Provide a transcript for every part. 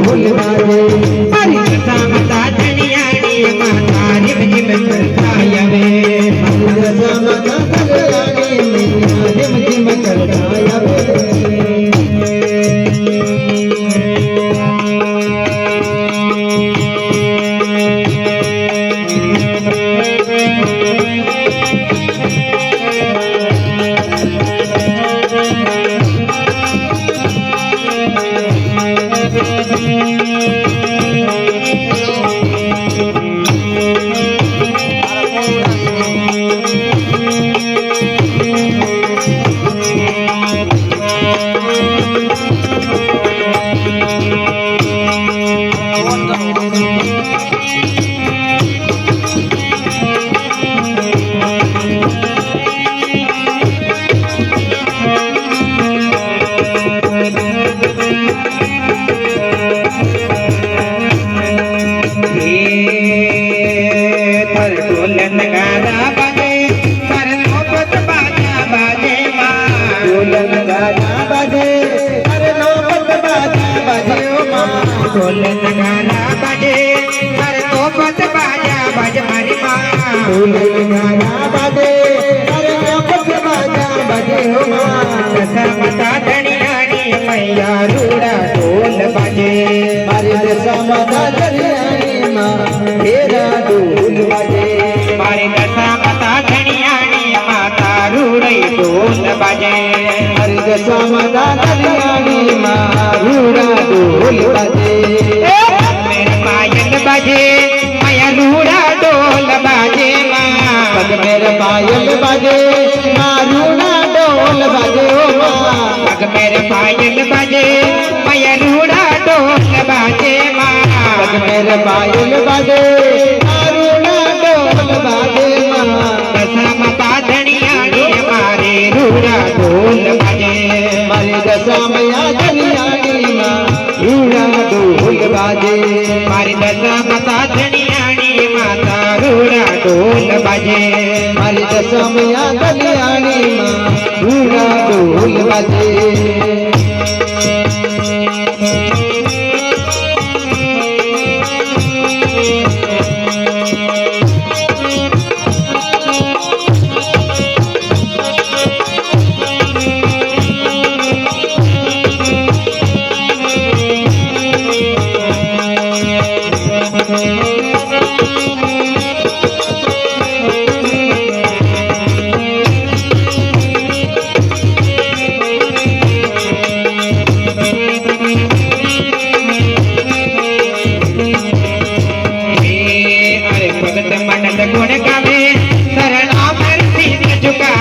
ढोल बाजे मारी दशा माता धनियाणी माता रिम झिम करता आवे मारी दशा माता धनियाणी मैया रिम झिम करता आवे ढोल नगारा बाजे हर नौबत बाजा बाज मारी माँ ढोल नगारा बाजे हर नौबत बाजा बाजे हो माँ दशा माता धनियाणी मैया रूड़ा ढोल बाजे मारी दशा माता धनियाणी माँ तेरा ढोल बाजे मारी दशा माता धनियाणी माता रूड़े ढोल बाजे मारी दशा माता धनियाणी माँ रूड़ा ढोल बाजे मेरे पायल बाजे माया रूड़ा ढोल बाजे माँ पग मेरे पायल बाजे माँ रूड़ा ढोल बाजे ओ माँ पग मेरे पायल बाजे माया रूड़ा ढोल बाजे माँ पग मेरे पायल बाजे माँ रूड़ा ढोल बाजे माँ दशा माता धनियाणी मारे रूड़ा ढोल बाजे मारी दशा मैया धनियाणी माँ रूड़ा ढोल बाजे मारी दशा माता धनियाणी माता रूड़ा ढोल बाजे मारी दशा मैया धनियाणी माँ रूड़ा ढोल बाजे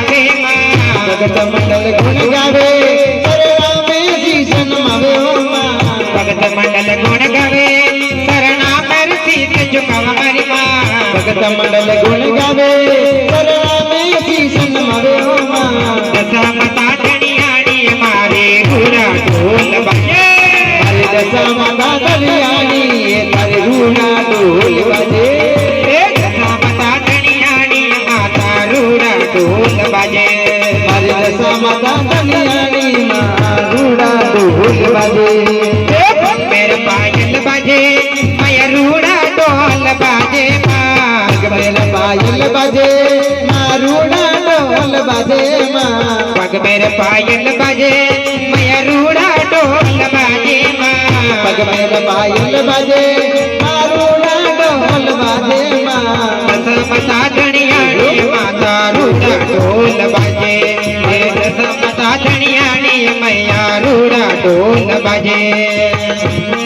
भगत मंडल गुण गावे शरणा में शीश नमावे हो माँ भगत मंडल गुण गावे शरणा में शीश झुकावा मारी माँ भगत मंडल गुण गावे शरणा में शीश नमावे हो माँ दशा माता धनियाणी मारे रूड़ा ढोल बाजे मारे दशा माता धनियाणी मारे रूड़ा ढोल बाजे दशा माता धनियाणी माता रूड़ा ढोल बाजे दशा माता धनियाणी माँ रूड़ा ढोल बाजे मेरे पायल बाजे माया रूड़ा ढोल बाजे माँ मेरे पायल बाजे माँ रूड़ा ढोल बाजे माँ पग मेरे पायल बाजे माया रूड़ा ढोल बाजे माँ पग मेरे पायल बाजे माँ रूड़ा ढोल बाजे माँ दशा माता धनियाणी माता रूड़ा ढोल बाजे दशा माता धनियाणी मैया रूड़ा ढोल बाजे